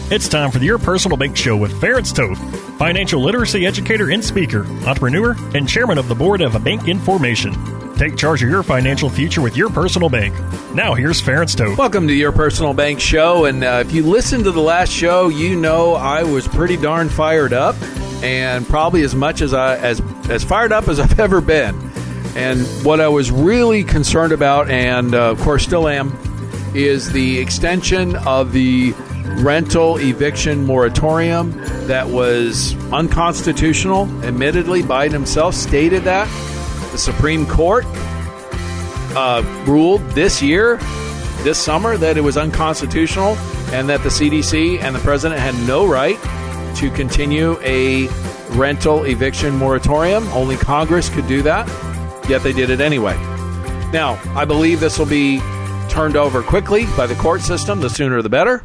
It's time for the Your Personal Bank Show with Ference Toth, financial literacy educator and speaker, entrepreneur, and chairman of the board of Bank Information. Take charge of your financial future with Your Personal Bank. Now, here's Ference Toth. Welcome to Your Personal Bank Show. And if you listened to the last show, you know I was pretty darn fired up, and probably as much as as fired up as I've ever been. And what I was really concerned about, and of course still am, is the extension of the rental eviction moratorium that was unconstitutional. Admittedly, Biden himself stated that. The Supreme Court ruled this summer, that it was unconstitutional and that the CDC and the president had no right to continue a rental eviction moratorium. Only Congress could do that, yet they did it anyway. Now, I believe this will be turned over quickly by the court system. The sooner the better.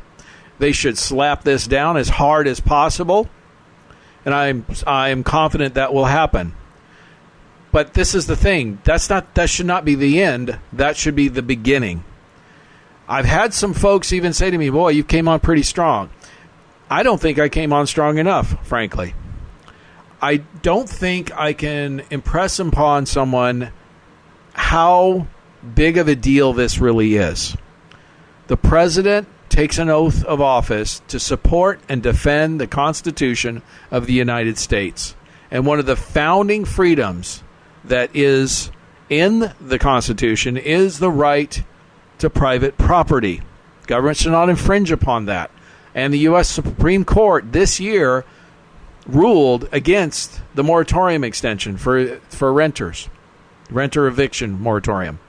They should slap this down as hard as possible, and I'm confident that will happen. But this is the thing. That should not be the end. That should be the beginning. I've had some folks even say to me, boy, you came on pretty strong. I don't think I came on strong enough, frankly. I don't think I can impress upon someone how big of a deal this really is. The president takes an oath of office to support and defend the Constitution of the United States. And one of the founding freedoms that is in the Constitution is the right to private property. Government should not infringe upon that. And the U.S. Supreme Court this year ruled against the moratorium extension for renters, renter eviction moratorium.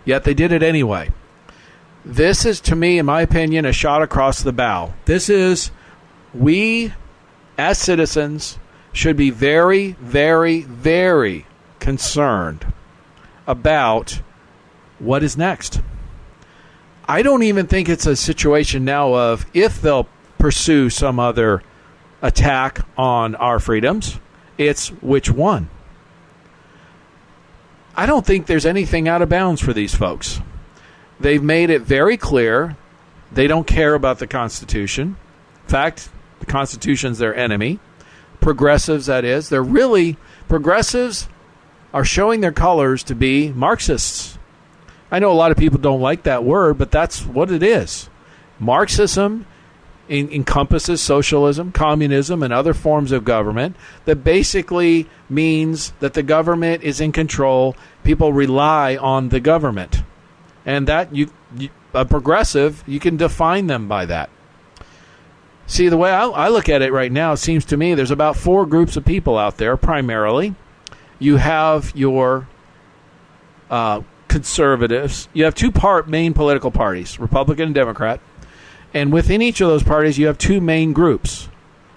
Yet they did it anyway. This is, to me, in my opinion, a shot across the bow. We, as citizens, should be very, very, very concerned about what is next. I don't even think it's a situation now of if they'll pursue some other attack on our freedoms. It's which one. I don't think there's anything out of bounds for these folks. They've made it very clear they don't care about the Constitution. In fact, the Constitution's their enemy. Progressives, that is. Progressives are showing their colors to be Marxists. I know a lot of people don't like that word, but that's what it is. Marxism encompasses socialism, communism, and other forms of government that basically means that the government is in control. People rely on the government. And that a progressive, you can define them by that. See, the way I look at it right now, it seems to me there's about 4 groups of people out there, primarily. You have your conservatives. You have 2 main political parties, Republican and Democrat. And within each of those parties, you have 2 main groups.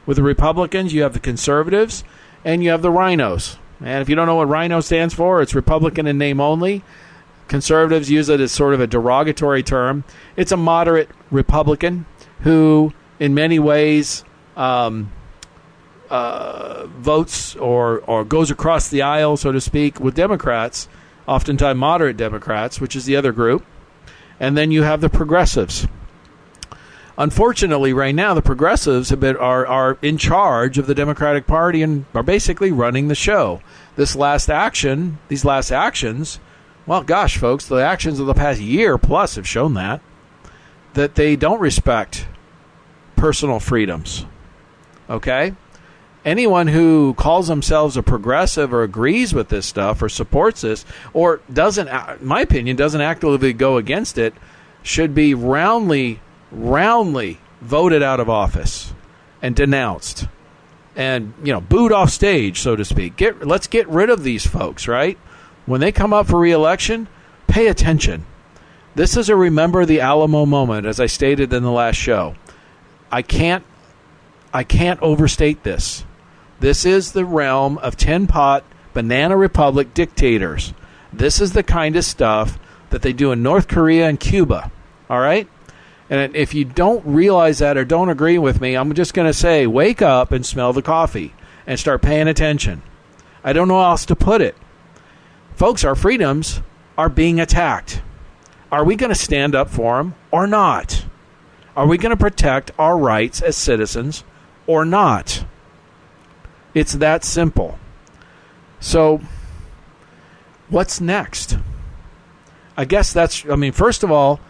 With the Republicans, you have the conservatives, and you have the rhinos. And if you don't know what rhino stands for, it's Republican in name only. Conservatives use it as sort of a derogatory term. It's a moderate Republican who, in many ways, votes or goes across the aisle, so to speak, with Democrats, oftentimes moderate Democrats, which is the other group. And then you have the progressives. Unfortunately, right now, the progressives are in charge of the Democratic Party and are basically running the show. These last actions, well, gosh, folks, the actions of the past year plus have shown that they don't respect personal freedoms. Okay? Anyone who calls themselves a progressive or agrees with this stuff or supports this or doesn't, in my opinion, doesn't actively go against it should be roundly voted out of office and denounced and, booed off stage, so to speak. Let's get rid of these folks, right? When they come up for re-election, pay attention. This is a remember the Alamo moment, as I stated in the last show. I can't overstate this. This is the realm of tin-pot, banana republic dictators. This is the kind of stuff that they do in North Korea and Cuba, all right? And if you don't realize that or don't agree with me, I'm just going to say, wake up and smell the coffee and start paying attention. I don't know how else to put it. Folks, our freedoms are being attacked. Are we going to stand up for them or not? Are we going to protect our rights as citizens or not? It's that simple. So, what's next? I guess first of all,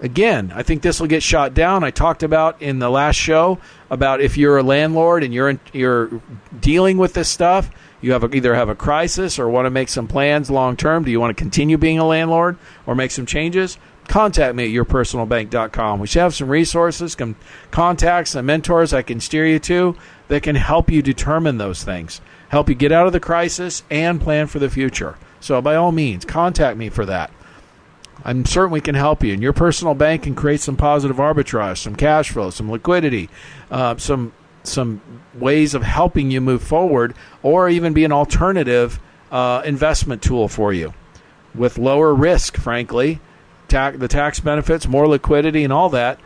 again, I think this will get shot down. I talked about in the last show about if you're a landlord and you're dealing with this stuff, you either have a crisis or want to make some plans long term. Do you want to continue being a landlord or make some changes? Contact me at yourpersonalbank.com. We should have some resources, some contacts, and mentors I can steer you to that can help you determine those things, help you get out of the crisis and plan for the future. So by all means, contact me for that. I'm certain we can help you. And your personal bank can create some positive arbitrage, some cash flow, some liquidity, some ways of helping you move forward, or even be an alternative investment tool for you with lower risk, frankly, the tax benefits, more liquidity, and all that,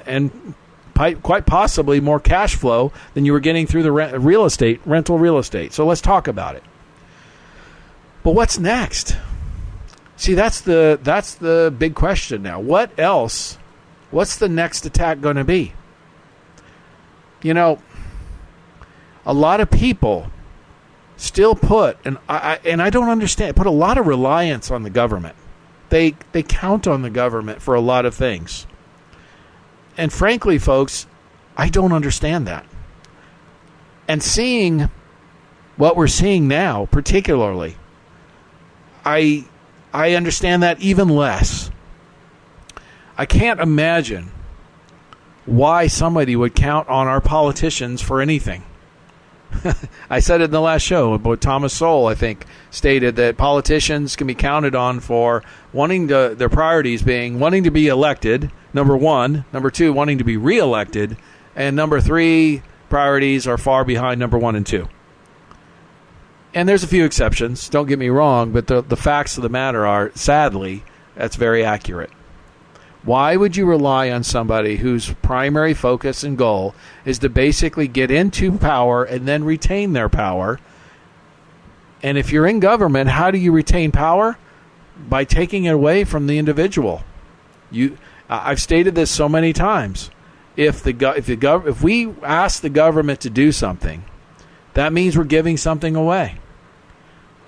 and quite possibly more cash flow than you were getting through the rental real estate. So let's talk about it. But what's next? See, that's the big question now. What else? What's the next attack going to be? You know, a lot of people still put, and I don't understand, put a lot of reliance on the government. They count on the government for a lot of things. And frankly, folks, I don't understand that. And seeing what we're seeing now, particularly, I understand that even less. I can't imagine why somebody would count on our politicians for anything. I said it in the last show, but Thomas Sowell, I think, stated that politicians can be counted on for their priorities being wanting to be elected, number one, number two, wanting to be reelected, and number three, priorities are far behind number one and two. And there's a few exceptions, don't get me wrong, but the facts of the matter are, sadly, that's very accurate. Why would you rely on somebody whose primary focus and goal is to basically get into power and then retain their power? And if you're in government, how do you retain power? By taking it away from the individual. I've stated this so many times. If we ask the government to do something, that means we're giving something away.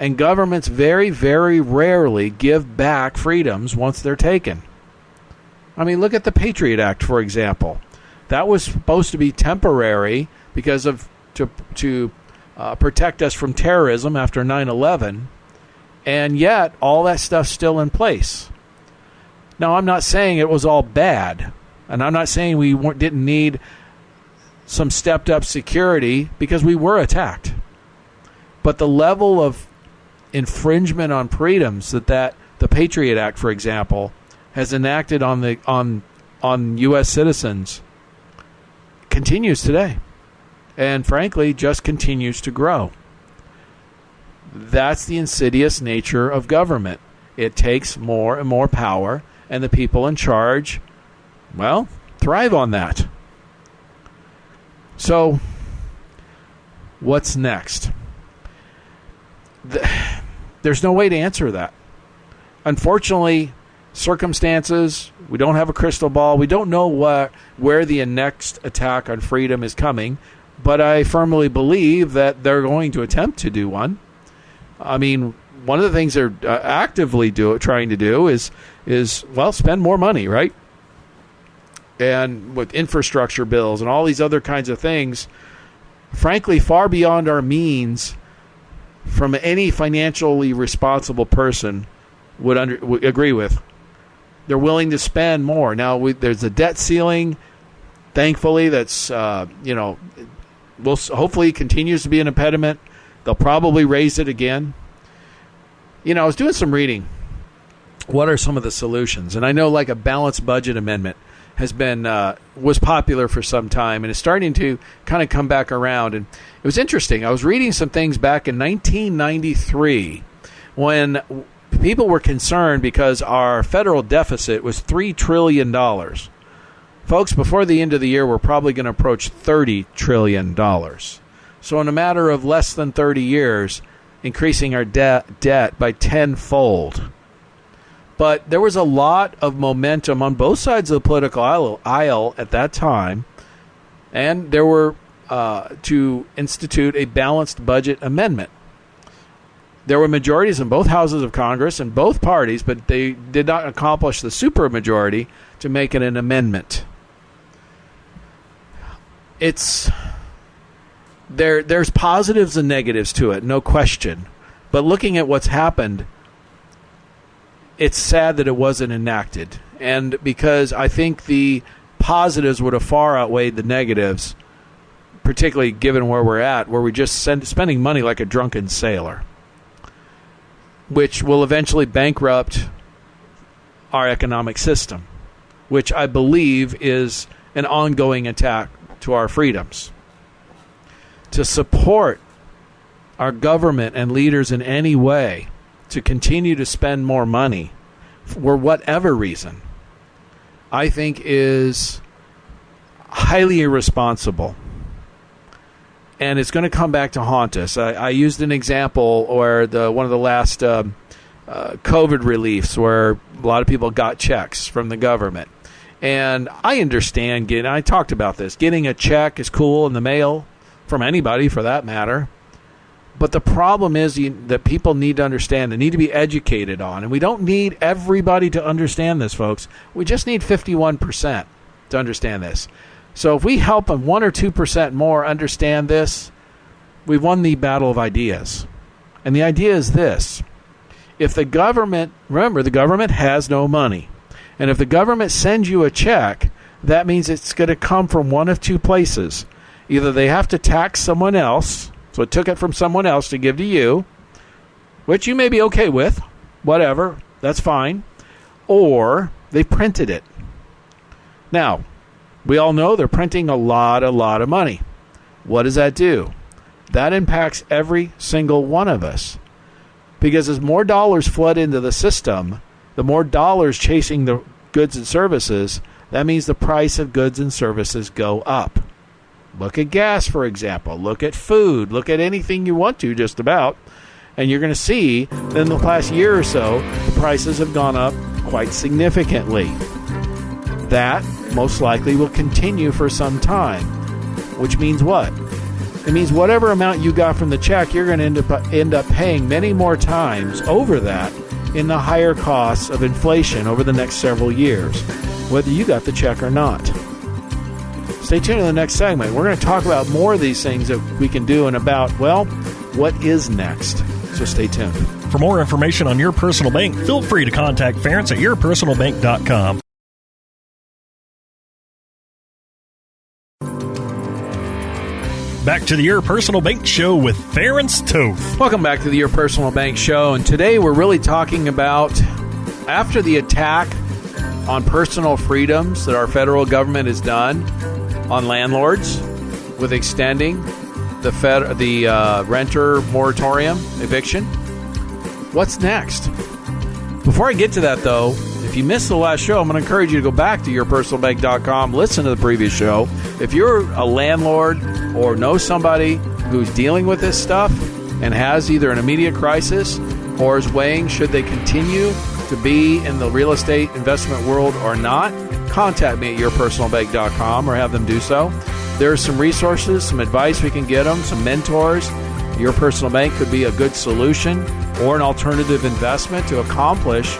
And governments very, very rarely give back freedoms once they're taken. I mean, look at the Patriot Act, for example. That was supposed to be temporary because of to protect us from terrorism after 9/11, and yet all that stuff's still in place. Now, I'm not saying it was all bad, and I'm not saying we didn't need some stepped-up security because we were attacked. But the level of infringement on freedoms that the Patriot Act, for example, has enacted on U.S. citizens continues today, and frankly, just continues to grow. That's the insidious nature of government. It takes more and more power, and the people in charge, well, thrive on that. So, what's next? There's no way to answer that. Unfortunately, circumstances, we don't have a crystal ball. We don't know where the next attack on freedom is coming, but I firmly believe that they're going to attempt to do one. I mean, one of the things they're actively trying to do is spend more money, right? And with infrastructure bills and all these other kinds of things, frankly, far beyond our means from any financially responsible person would agree with. They're willing to spend more. Now, there's a debt ceiling, thankfully, that's, will hopefully continues to be an impediment. They'll probably raise it again. I was doing some reading. What are some of the solutions? And I know like a balanced budget amendment was popular for some time and is starting to kind of come back around. And it was interesting. I was reading some things back in 1993 when people were concerned because our federal deficit was $3 trillion. Folks, before the end of the year, we're probably going to approach $30 trillion. So in a matter of less than 30 years, increasing our debt by tenfold. But there was a lot of momentum on both sides of the political aisle at that time, and there were to institute a balanced budget amendment. There were majorities in both houses of Congress and both parties, but they did not accomplish the supermajority to make it an amendment. There's positives and negatives to it, no question. But looking at what's happened, it's sad that it wasn't enacted. And because I think the positives would have far outweighed the negatives, particularly given where we're at, where we're just spending money like a drunken sailor, which will eventually bankrupt our economic system, which I believe is an ongoing attack to our freedoms. To support our government and leaders in any way to continue to spend more money for whatever reason, I think is highly irresponsible. And it's going to come back to haunt us. I used an example where one of the last COVID reliefs where a lot of people got checks from the government. And I understand, I talked about this, getting a check is cool in the mail from anybody for that matter. But the problem is that people need to understand, they need to be educated on. And we don't need everybody to understand this, folks. We just need 51% to understand this. So if we help them 1 or 2% more understand this, we've won the battle of ideas. And the idea is this. If the government, remember, the government has no money. And if the government sends you a check, that means it's going to come from one of two places. Either they have to tax someone else, so it took it from someone else to give to you, which you may be okay with, whatever, that's fine, or they printed it. Now, we all know they're printing a lot of money. What does that do? That impacts every single one of us. Because as more dollars flood into the system, the more dollars chasing the goods and services, that means the price of goods and services go up. Look at gas, for example. Look at food. Look at anything you want to, just about. And you're going to see that in the past year or so, the prices have gone up quite significantly. That most likely will continue for some time. Which means what? It means whatever amount you got from the check, you're going to end up paying many more times over that in the higher costs of inflation over the next several years, whether you got the check or not. Stay tuned in the next segment. We're going to talk about more of these things that we can do and about, well, what is next. So stay tuned. For more information on Your Personal Bank, feel free to contact Ference at yourpersonalbank.com. Back to the Your Personal Bank Show with Ference Toth. Welcome back to the Your Personal Bank Show. And today we're really talking about, after the attack on personal freedoms that our federal government has done on landlords with extending the renter moratorium eviction, what's next? Before I get to that, though, if you missed the last show, I'm going to encourage you to go back to yourpersonalbank.com, listen to the previous show. If you're a landlord or know somebody who's dealing with this stuff and has either an immediate crisis or is weighing should they continue to be in the real estate investment world or not, contact me at yourpersonalbank.com or have them do so. There are some resources, some advice we can get them, some mentors. Your Personal Bank could be a good solution or an alternative investment to accomplish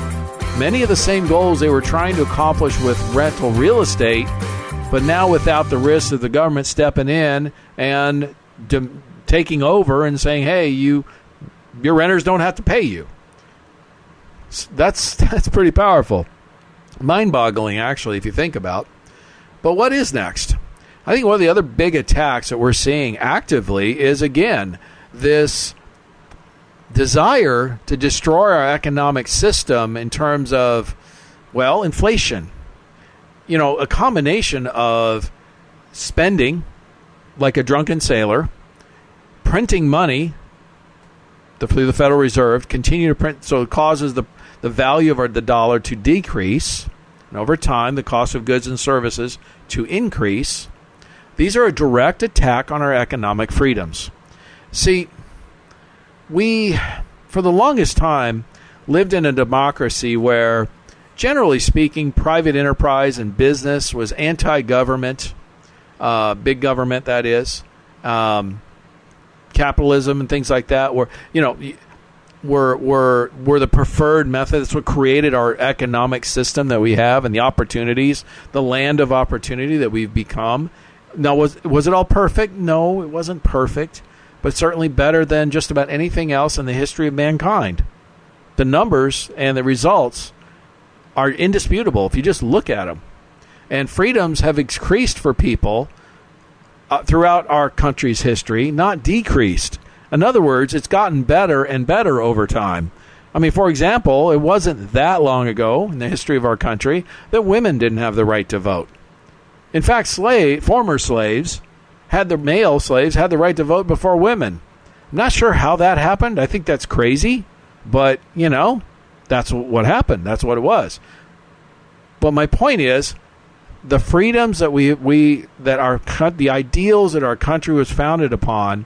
many of the same goals they were trying to accomplish with rental real estate, but now without the risk of the government stepping in and taking over and saying, hey, your renters don't have to pay you. That's pretty powerful. Mind-boggling, actually, if you think about. But what is next? I think one of the other big attacks that we're seeing actively is, again, this desire to destroy our economic system in terms of, well, inflation. You know, a combination of spending like a drunken sailor, printing money through the Federal Reserve, continue to print, so it causes the value of the dollar to decrease, and over time, the cost of goods and services to increase. These are a direct attack on our economic freedoms. See, we, for the longest time, lived in a democracy where, generally speaking, private enterprise and business was anti-government, big government, that is, capitalism and things like that, were the preferred method. That's what created our economic system that we have and the opportunities, the land of opportunity that we've become. Now, was it all perfect? No, it wasn't perfect, but certainly better than just about anything else in the history of mankind. The numbers and the results are indisputable if you just look at them. And freedoms have increased for people throughout our country's history, not decreased. In other words, it's gotten better and better over time. I mean, for example, it wasn't that long ago in the history of our country that women didn't have the right to vote. In fact, former slaves male slaves had the right to vote before women. I'm not sure how that happened. I think that's crazy, but, that's what happened. That's what it was. But my point is, the freedoms that the ideals that our country was founded upon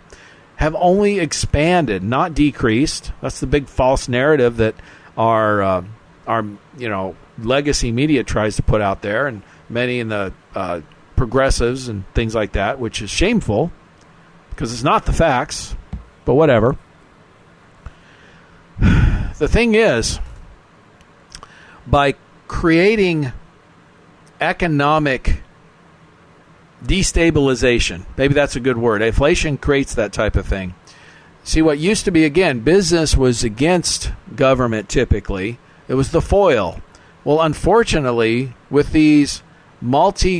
have only expanded, not decreased. That's the big false narrative that our legacy media tries to put out there, and many in the progressives and things like that, which is shameful because it's not the facts, but whatever. The thing is, by creating economic destabilization, maybe that's a good word. Inflation creates that type of thing. See, what used to be, again, business was against government typically. It was the foil. Well, unfortunately, with these global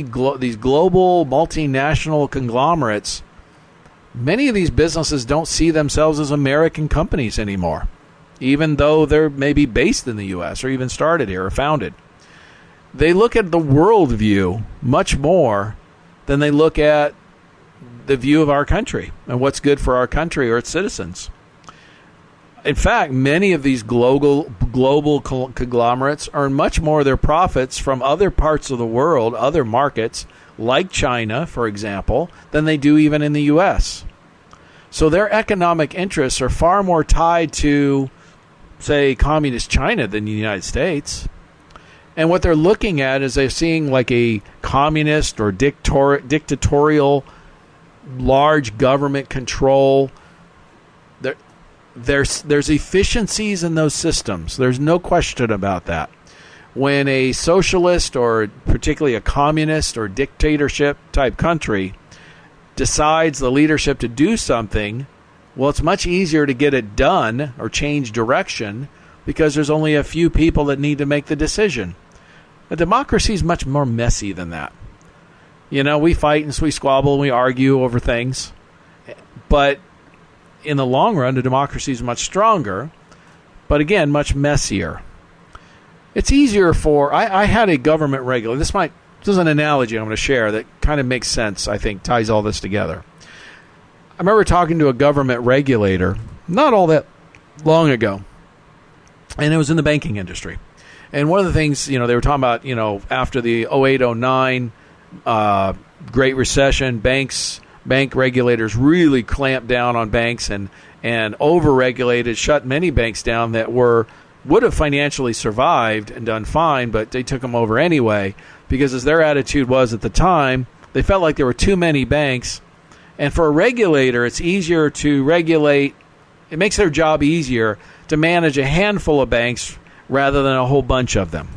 multinational conglomerates, many of these businesses don't see themselves as American companies anymore, even though they're maybe based in the U.S. or even started here or founded. They look at the world view much more than they look at the view of our country and what's good for our country or its citizens. In fact, many of these global conglomerates earn much more of their profits from other parts of the world, other markets, like China, for example, than they do even in the U.S. So their economic interests are far more tied to, say, communist China than the United States. And what they're looking at is they're seeing like a communist or dictatorial, large government control. There's efficiencies in those systems. There's no question about that. When a socialist or particularly a communist or dictatorship type country decides the leadership to do something, well, it's much easier to get it done or change direction because there's only a few people that need to make the decision. A democracy is much more messy than that. We fight and we squabble and we argue over things. But in the long run, the democracy is much stronger, but again, much messier. It's easier for... I had a government regulator. This is an analogy I'm going to share that kind of makes sense, I think, ties all this together. I remember talking to a government regulator not all that long ago, and it was in the banking industry. And one of the things, they were talking about, after the 08-09 Great Recession, bank regulators really clamped down on banks and over-regulated, shut many banks down that would have financially survived and done fine, but they took them over anyway because as their attitude was at the time, they felt like there were too many banks. And for a regulator, it's easier to regulate. It makes their job easier to manage a handful of banks rather than a whole bunch of them.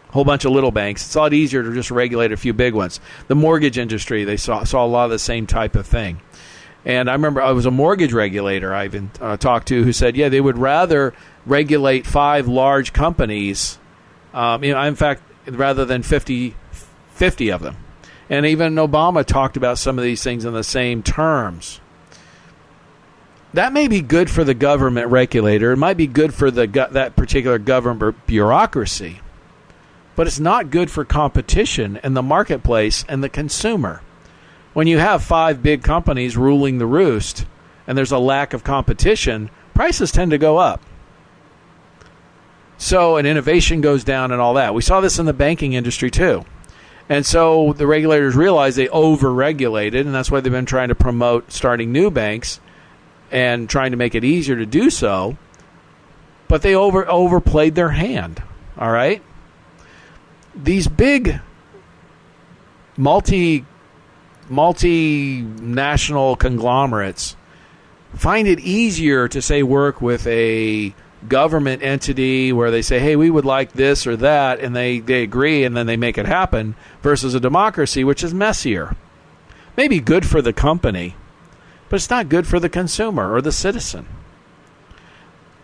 A whole bunch of little banks. It's a lot easier to just regulate a few big ones. The mortgage industry, they saw a lot of the same type of thing. And I remember I was a mortgage regulator I even talked to who said, they would rather regulate 5 large companies, in fact, rather than 50 of them. And even Obama talked about some of these things in the same terms. That may be good for the government regulator. It might be good for that particular government bureaucracy. But it's not good for competition in the marketplace and the consumer. When you have 5 big companies ruling the roost and there's a lack of competition, prices tend to go up. So an innovation goes down and all that. We saw this in the banking industry too. And so the regulators realized they over-regulated, and that's why they've been trying to promote starting new banks and trying to make it easier to do so. But they overplayed their hand, all right? These big multinational conglomerates find it easier to, say, work with a government entity where they say, hey, we would like this or that, and they agree, and then they make it happen, versus a democracy, which is messier. Maybe good for the company, but it's not good for the consumer or the citizen.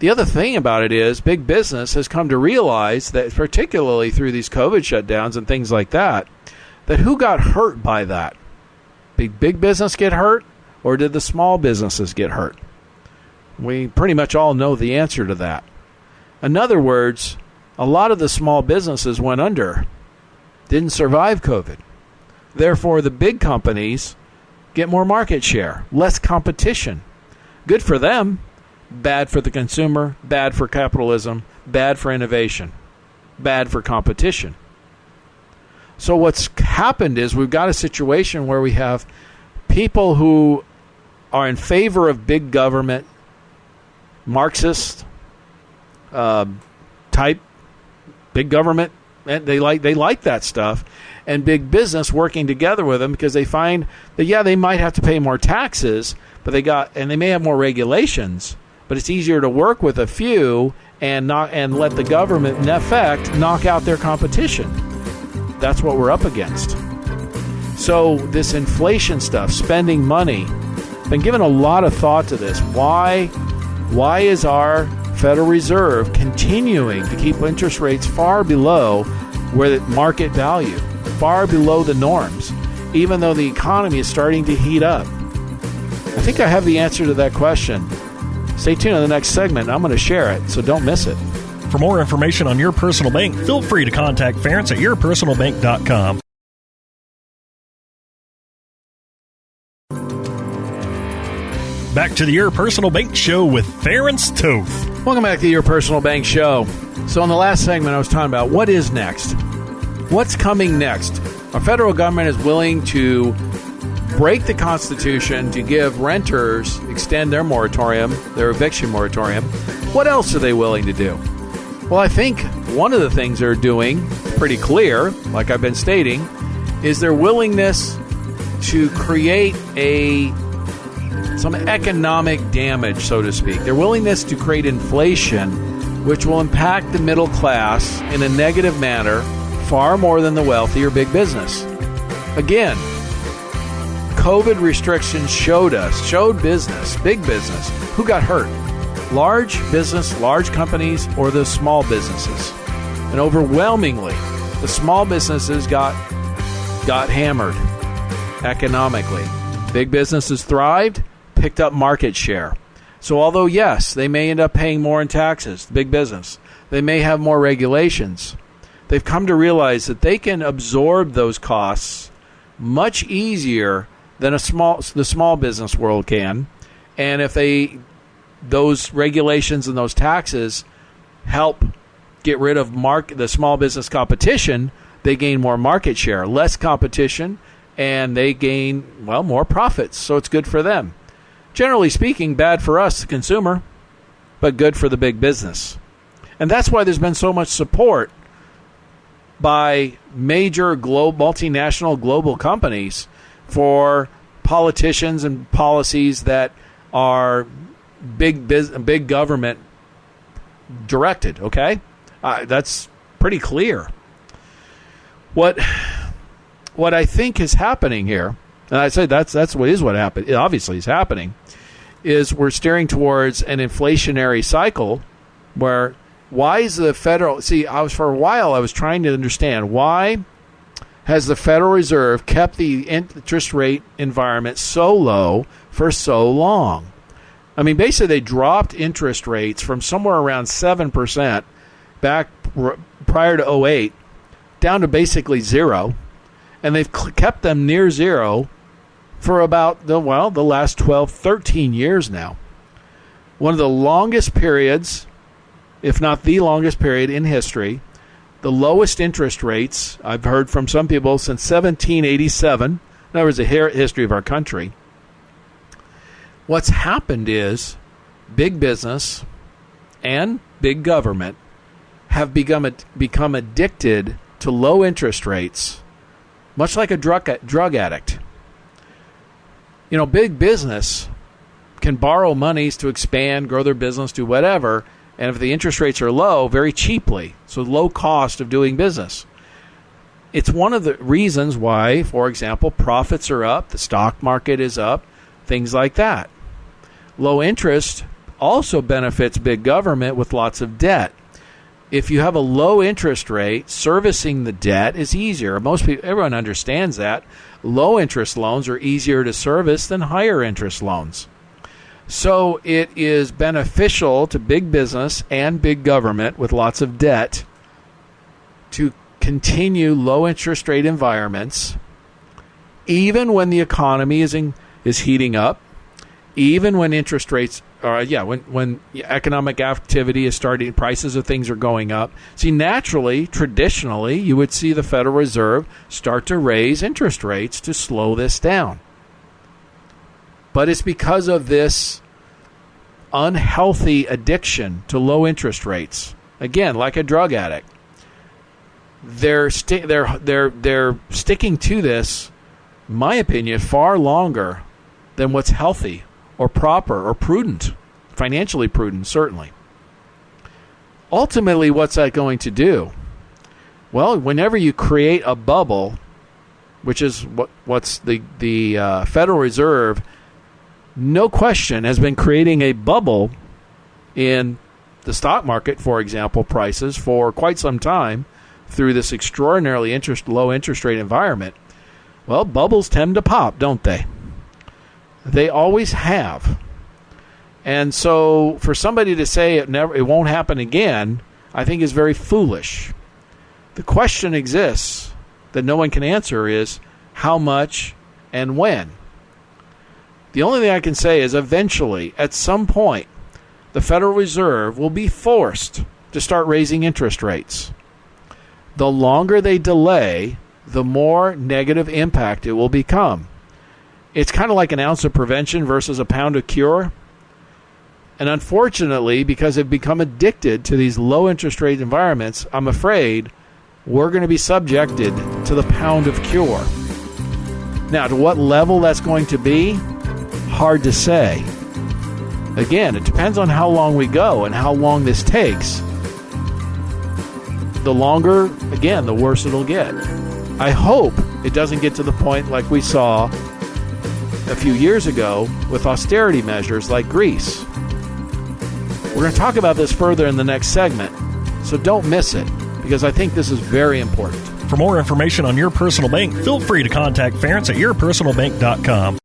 The other thing about it is big business has come to realize that, particularly through these COVID shutdowns and things like that who got hurt by that? Did big business get hurt, or did the small businesses get hurt? We pretty much all know the answer to that. In other words, a lot of the small businesses went under, didn't survive COVID. Therefore, the big companies get more market share, less competition. Good for them, bad for the consumer, bad for capitalism, bad for innovation, bad for competition. So what's happened is we've got a situation where we have people who are in favor of big government, Marxist type big government, and they like that stuff, and big business working together with them because they find that they might have to pay more taxes, but they may have more regulations, but it's easier to work with a few and let the government in effect knock out their competition. That's what we're up against. So this inflation stuff, spending money, been given a lot of thought to this. Why is our Federal Reserve continuing to keep interest rates far below where the market value, far below the norms, even though the economy is starting to heat up? I think I have the answer to that question. Stay tuned in the next segment. I'm going to share it, so don't miss it. For more information on Your Personal Bank, feel free to contact Ference at yourpersonalbank.com. Back to the Your Personal Bank Show with Ference Toth. Welcome back to Your Personal Bank Show. So in the last segment, I was talking about what is next. What's coming next? Our federal government is willing to break the Constitution to give renters, extend their moratorium, their eviction moratorium. What else are they willing to do? Well, I think one of the things they're doing, pretty clear, like I've been stating, is their willingness to create some economic damage, so to speak. Their willingness to create inflation, which will impact the middle class in a negative manner far more than the wealthy or big business. Again, COVID restrictions showed business, big business, who got hurt. Large business, large companies, or the small businesses. And overwhelmingly, the small businesses got hammered economically. Big businesses thrived, picked up market share. So although, yes, they may end up paying more in taxes, big business, they may have more regulations, they've come to realize that they can absorb those costs much easier than the small business world can. And if those regulations and those taxes help get rid of the small business competition, they gain more market share, less competition, and they gain, more profits. So it's good for them. Generally speaking, bad for us, the consumer, but good for the big business. And that's why there's been so much support by major multinational global companies for politicians and policies that are big government directed, okay? That's pretty clear. What I think is happening here, and I say that's what happened. It obviously is happening, is we're steering towards an inflationary cycle where why is the federal... See, for a while I was trying to understand why has the Federal Reserve kept the interest rate environment so low for so long? I mean, basically they dropped interest rates from somewhere around 7% back prior to 2008 down to basically zero, and they've kept them near zero for about the last 12, 13 years now. One of the longest periods, if not the longest period in history, the lowest interest rates, I've heard from some people, since 1787. That was a history of our country. What's happened is big business and big government, have become addicted to low interest rates, much like a drug addict. You know, big business can borrow monies to expand, grow their business, do whatever, and if the interest rates are low, very cheaply, so low cost of doing business. It's one of the reasons why, for example, profits are up, the stock market is up, things like that. Low interest also benefits big government with lots of debt. If you have a low interest rate, servicing the debt is easier. Everyone understands that. Low interest loans are easier to service than higher interest loans. So it is beneficial to big business and big government with lots of debt to continue low interest rate environments, even when the economy is heating up, even when interest rates are, when economic activity is starting, prices of things are going up. See, naturally, traditionally, you would see the Federal Reserve start to raise interest rates to slow this down. But it's because of this unhealthy addiction to low interest rates. Again, like a drug addict. They're sticking to this, in my opinion, far longer than what's healthy or proper or prudent, financially prudent, certainly. Ultimately, what's that going to do? Well, whenever you create a bubble, which is what's the Federal Reserve, no question, has been creating a bubble in the stock market, for example, prices for quite some time through this extraordinarily low interest rate environment. Well, bubbles tend to pop, don't they? They always have. And so for somebody to say it won't happen again, I think is very foolish. The question exists that no one can answer is how much and when. The only thing I can say is eventually, at some point, the Federal Reserve will be forced to start raising interest rates. The longer they delay, the more negative impact it will become. It's kind of like an ounce of prevention versus a pound of cure. And unfortunately, because they've become addicted to these low interest rate environments, I'm afraid we're going to be subjected to the pound of cure. Now, to what level that's going to be, hard to say. Again, it depends on how long we go and how long this takes. The longer, again, the worse it'll get. I hope it doesn't get to the point like we saw a few years ago with austerity measures like Greece. We're going to talk about this further in the next segment, so don't miss it, because I think this is very important. For more information on Your Personal Bank, feel free to contact Ference at yourpersonalbank.com.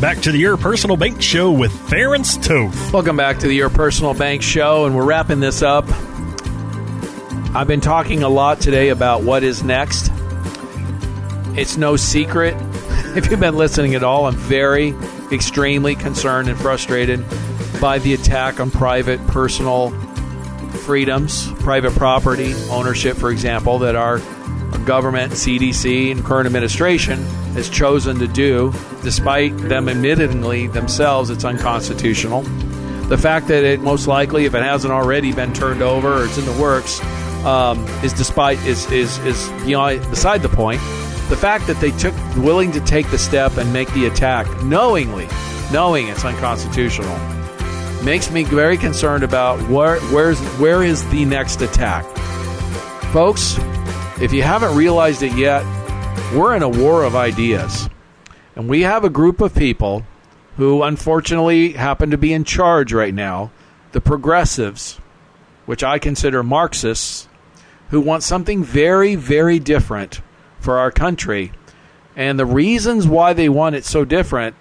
Back to the Your Personal Bank Show with Ference Toth. Welcome back to the Your Personal Bank Show, and we're wrapping this up. I've been talking a lot today about what is next. It's no secret. If you've been listening at all, I'm very, extremely concerned and frustrated by the attack on private personal freedoms, private property ownership, for example, that our government, CDC, and current administration has chosen to do, despite them admittingly themselves it's unconstitutional. The fact that it most likely, if it hasn't already been turned over or it's in the works, is beyond beside the point. The fact that they willing to take the step and make the attack knowing it's unconstitutional makes me very concerned about where is the next attack. Folks, if you haven't realized it yet, we're in a war of ideas. And we have a group of people who unfortunately happen to be in charge right now, the progressives, which I consider Marxists, who want something very, very different for our country. And the reasons why they want it so different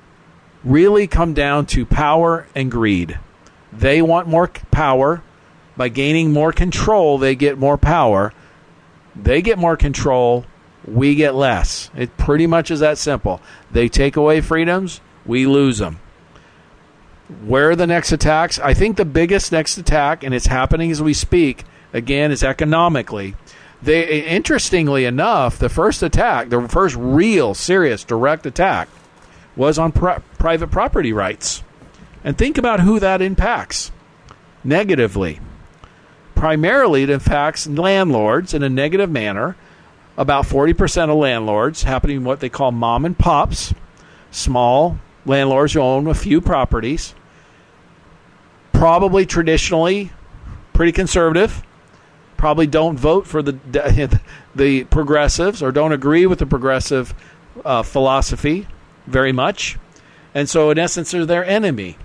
really come down to power and greed. They want more power. By gaining more control, they get more power. They get more control, we get less. It pretty much is that simple. They take away freedoms, we lose them. Where are the next attacks? I think the biggest next attack, and it's happening as we speak, again, is economically. Interestingly enough, the first real, serious, direct attack was on private property rights. And think about who that impacts negatively. Primarily, it impacts landlords in a negative manner. About 40% of landlords, happening what they call mom and pops, small landlords who own a few properties, probably traditionally pretty conservative, probably don't vote for the progressives or don't agree with the progressive philosophy very much. And so, in essence, they're their enemy.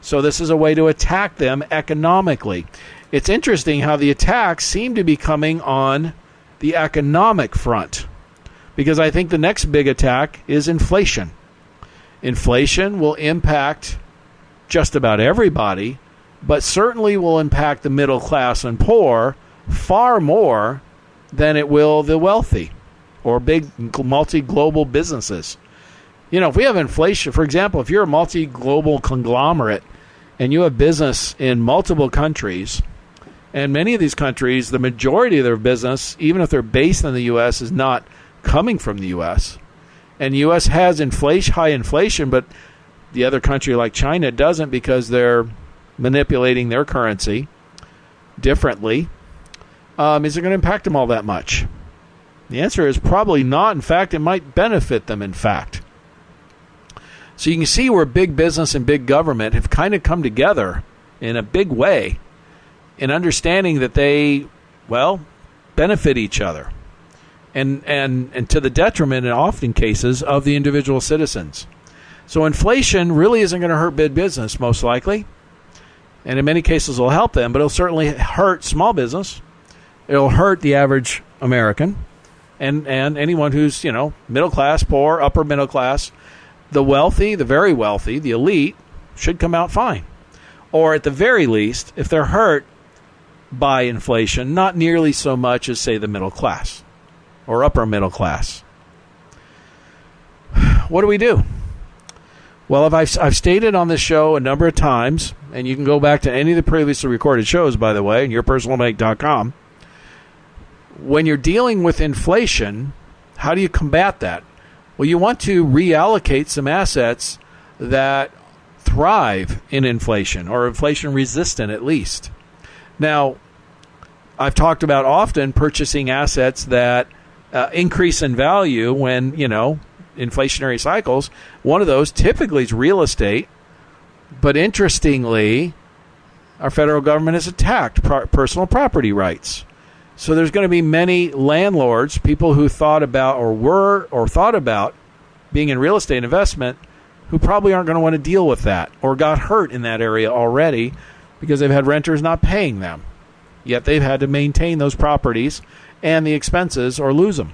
So this is a way to attack them economically. It's interesting how the attacks seem to be coming on the economic front, because I think the next big attack is inflation. Inflation will impact just about everybody, but certainly will impact the middle class and poor far more than it will the wealthy or big multi-global businesses. You know, if we have inflation, for example, if you're a multi-global conglomerate and you have business in multiple countries, and many of these countries, the majority of their business, even if they're based in the U.S., is not coming from the U.S., and the U.S. has high inflation, but the other country like China doesn't because they're manipulating their currency differently, is it going to impact them all that much? The answer is probably not. In fact, it might benefit them, in fact. So you can see where big business and big government have kind of come together in a big way in understanding that they, benefit each other. And to the detriment, in often cases, of the individual citizens. So inflation really isn't going to hurt big business, most likely. And in many cases, it'll help them, but it'll certainly hurt small business. It'll hurt the average American and anyone who's, middle class, poor, upper middle class. The wealthy, the very wealthy, the elite, should come out fine. Or at the very least, if they're hurt by inflation, not nearly so much as, say, the middle class or upper middle class. What do we do? Well, I've stated on this show a number of times, and you can go back to any of the previously recorded shows, by the way, on yourpersonalbank.com. When you're dealing with inflation, how do you combat that? Well, you want to reallocate some assets that thrive in inflation, or inflation resistant at least. Now, I've talked about often purchasing assets that increase in value when, inflationary cycles. One of those typically is real estate. But interestingly, our federal government has attacked personal property rights. So there's going to be many landlords, people who thought about or thought about being in real estate investment, who probably aren't going to want to deal with that or got hurt in that area already because they've had renters not paying them. Yet they've had to maintain those properties and the expenses or lose them.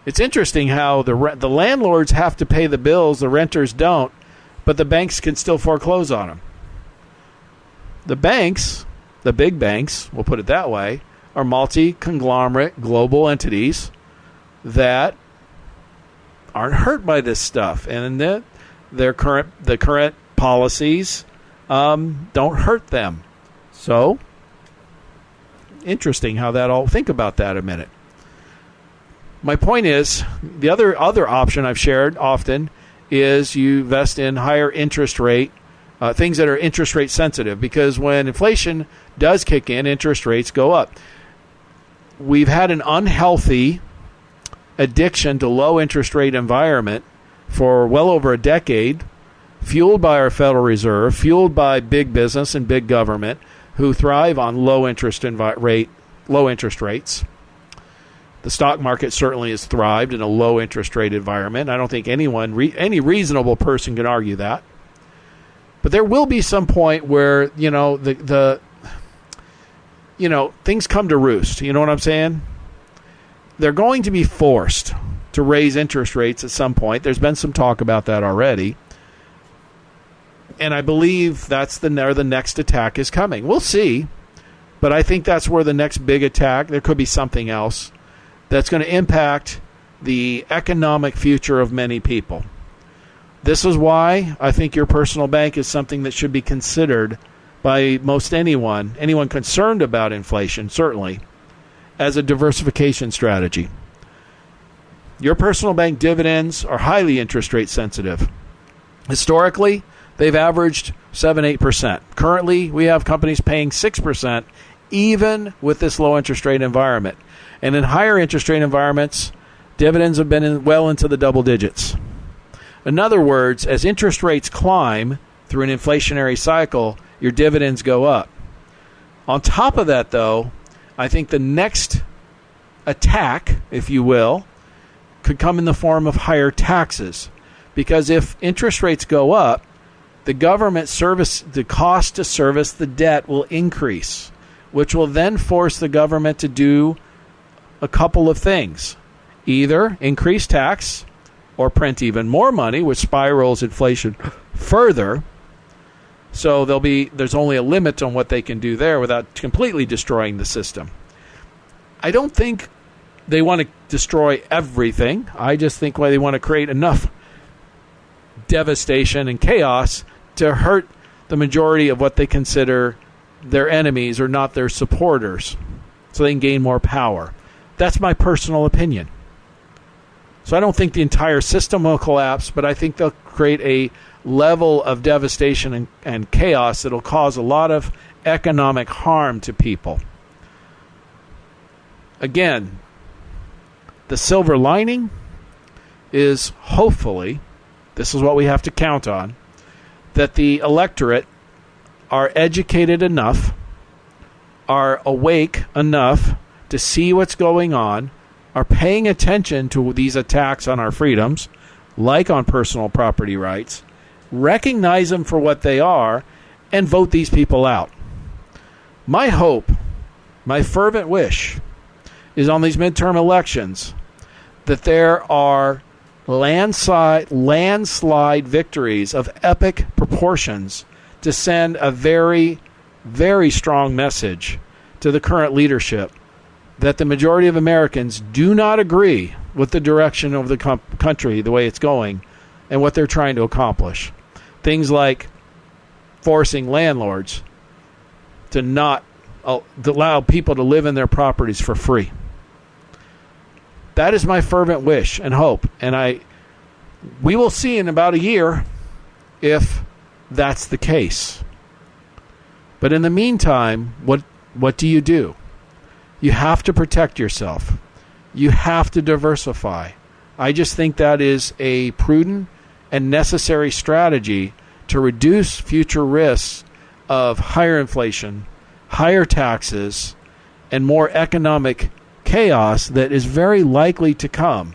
It's interesting how the landlords have to pay the bills, the renters don't, but the banks can still foreclose on them. The banks, the big banks, we'll put it that way, are multi-conglomerate global entities that aren't hurt by this stuff, and the current policies don't hurt them. So, interesting how that all. Think about that a minute. My point is, the other option I've shared often is you invest in higher interest rate, things that are interest rate sensitive, because when inflation does kick in, interest rates go up. We've had an unhealthy addiction to low interest rate environment for well over a decade, fueled by our Federal Reserve, fueled by big business and big government who thrive on low interest rates. The stock market certainly has thrived in a low interest rate environment. I don't think any reasonable person can argue that. But there will be some point where, things come to roost. You know what I'm saying? They're going to be forced to raise interest rates at some point. There's been some talk about that already. And I believe that's the next attack is coming. We'll see. But I think that's where the next big attack, there could be something else, that's going to impact the economic future of many people. This is why I think your personal bank is something that should be considered by most anyone concerned about inflation, certainly, as a diversification strategy. Your personal bank dividends are highly interest rate sensitive. Historically, they've averaged 7-8%. Currently, we have companies paying 6%, even with this low interest rate environment. And in higher interest rate environments, dividends have been well into the double digits. In other words, as interest rates climb through an inflationary cycle, your dividends go up. On top of that, though, I think the next attack, if you will, could come in the form of higher taxes. Because if interest rates go up, the cost to service the debt will increase, which will then force the government to do a couple of things. Either increase tax or print even more money, which spirals inflation further. So there's only a limit on what they can do there without completely destroying the system. I don't think they want to destroy everything. I just think they want to create enough devastation and chaos to hurt the majority of what they consider their enemies or not their supporters, so they can gain more power. That's my personal opinion. So I don't think the entire system will collapse, but I think they'll create a level of devastation and chaos that will cause a lot of economic harm to people. Again, the silver lining is hopefully, this is what we have to count on, that the electorate are educated enough, are awake enough to see what's going on, are paying attention to these attacks on our freedoms, like on personal property rights, recognize them for what they are, and vote these people out. My hope, my fervent wish, is on these midterm elections that there are landslide victories of epic proportions to send a very, very strong message to the current leadership that the majority of Americans do not agree with the direction of the country, the way it's going, and what they're trying to accomplish. Things like forcing landlords to not allow people to live in their properties for free. That is my fervent wish and hope, and we will see in about a year if that's the case. But in the meantime, what do? You have to protect yourself. You have to diversify. I just think that is a prudent and necessary strategy to reduce future risks of higher inflation, higher taxes, and more economic chaos that is very likely to come.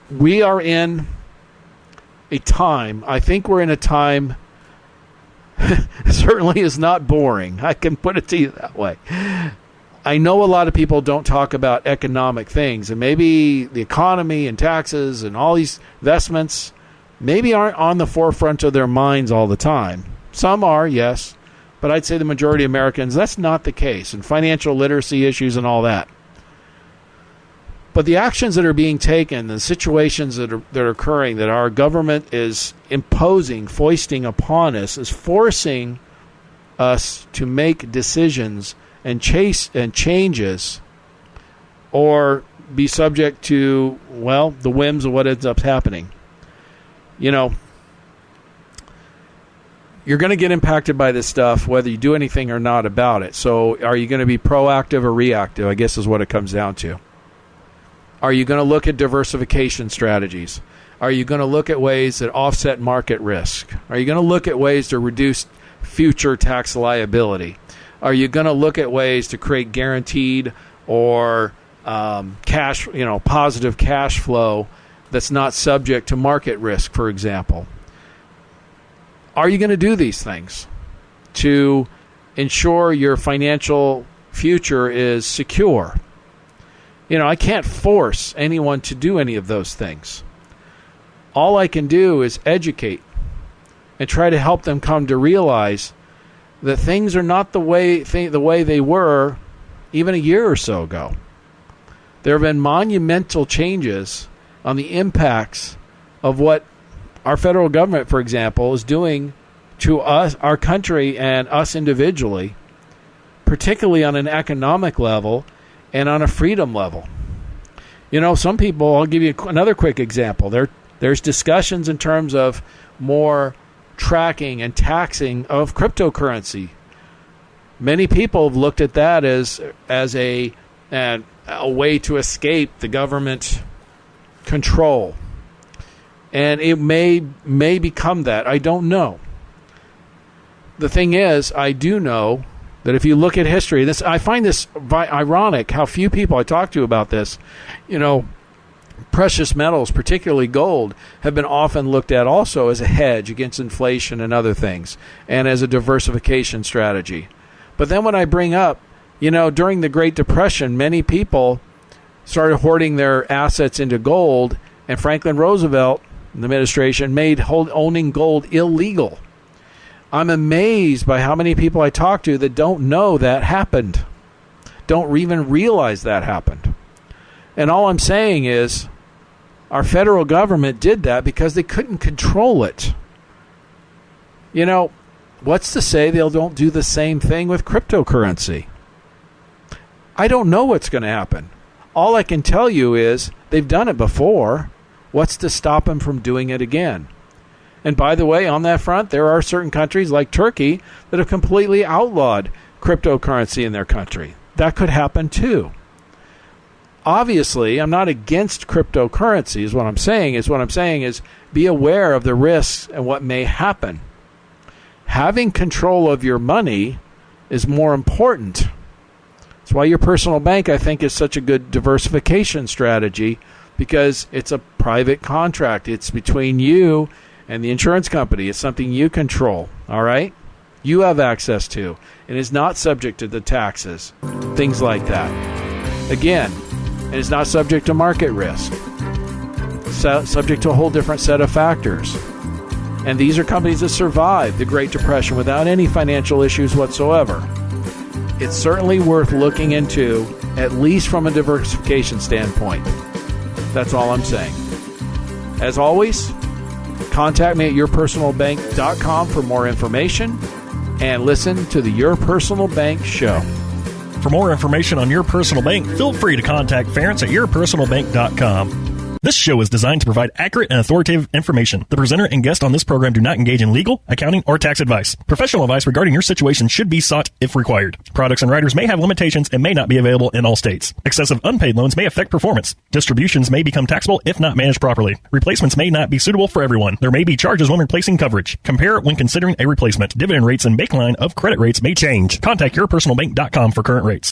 We are in a time, I think we're in a time, certainly is not boring. I can put it to you that way. I know a lot of people don't talk about economic things, and maybe the economy and taxes and all these investments maybe aren't on the forefront of their minds all the time. Some are, yes, but I'd say the majority of Americans, that's not the case, and financial literacy issues and all that. But the actions that are being taken, the situations that are occurring, that our government is imposing, foisting upon us, is forcing us to make decisions and changes, or be subject to, well, the whims of what ends up happening. You know, you're going to get impacted by this stuff whether you do anything or not about it. So are you going to be proactive or reactive, I guess is what it comes down to. Are you going to look at diversification strategies? Are you going to look at ways that offset market risk? Are you going to look at ways to reduce future tax liability? Are you going to look at ways to create guaranteed or positive cash flow that's not subject to market risk, for example? Are you going to do these things to ensure your financial future is secure? You know, I can't force anyone to do any of those things. All I can do is educate and try to help them come to realize that things are not the way they were even a year or so ago. There have been monumental changes on the impacts of what our federal government, for example, is doing to us, our country, and us individually, particularly on an economic level and on a freedom level. You know, some people, I'll give you another quick example. They're There's discussions in terms of more tracking and taxing of cryptocurrency. Many people have looked at that as a way to escape the government control. And it may become that. I don't know. The thing is, I do know that if you look at history, I find this ironic how few people I talk to about this, precious metals, particularly gold, have been often looked at also as a hedge against inflation and other things, and as a diversification strategy. But then when I bring up, during the Great Depression, many people started hoarding their assets into gold, and Franklin Roosevelt, the administration, made owning gold illegal. I'm amazed by how many people I talk to that don't know that happened, don't even realize that happened. And all I'm saying is our federal government did that because they couldn't control it. What's to say they don't do the same thing with cryptocurrency? I don't know what's going to happen. All I can tell you is they've done it before. What's to stop them from doing it again? And by the way, on that front, there are certain countries like Turkey that have completely outlawed cryptocurrency in their country. That could happen too. Obviously, I'm not against cryptocurrency is what I'm saying. What I'm saying is be aware of the risks and what may happen. Having control of your money is more important. That's why your personal bank, I think, is such a good diversification strategy, because it's a private contract. It's between you and the insurance company. It's something you control, all right? You have access to, and is not subject to the taxes, things like that. Again, it is not subject to market risk, subject to a whole different set of factors. And these are companies that survived the Great Depression without any financial issues whatsoever. It's certainly worth looking into, at least from a diversification standpoint. That's all I'm saying. As always, contact me at yourpersonalbank.com for more information, and listen to the Your Personal Bank show. For more information on Your Personal Bank, feel free to contact Ference at yourpersonalbank.com. This show is designed to provide accurate and authoritative information. The presenter and guest on this program do not engage in legal, accounting, or tax advice. Professional advice regarding your situation should be sought if required. Products and riders may have limitations and may not be available in all states. Excessive unpaid loans may affect performance. Distributions may become taxable if not managed properly. Replacements may not be suitable for everyone. There may be charges when replacing coverage. Compare when considering a replacement. Dividend rates and baseline of credit rates may change. Contact yourpersonalbank.com for current rates.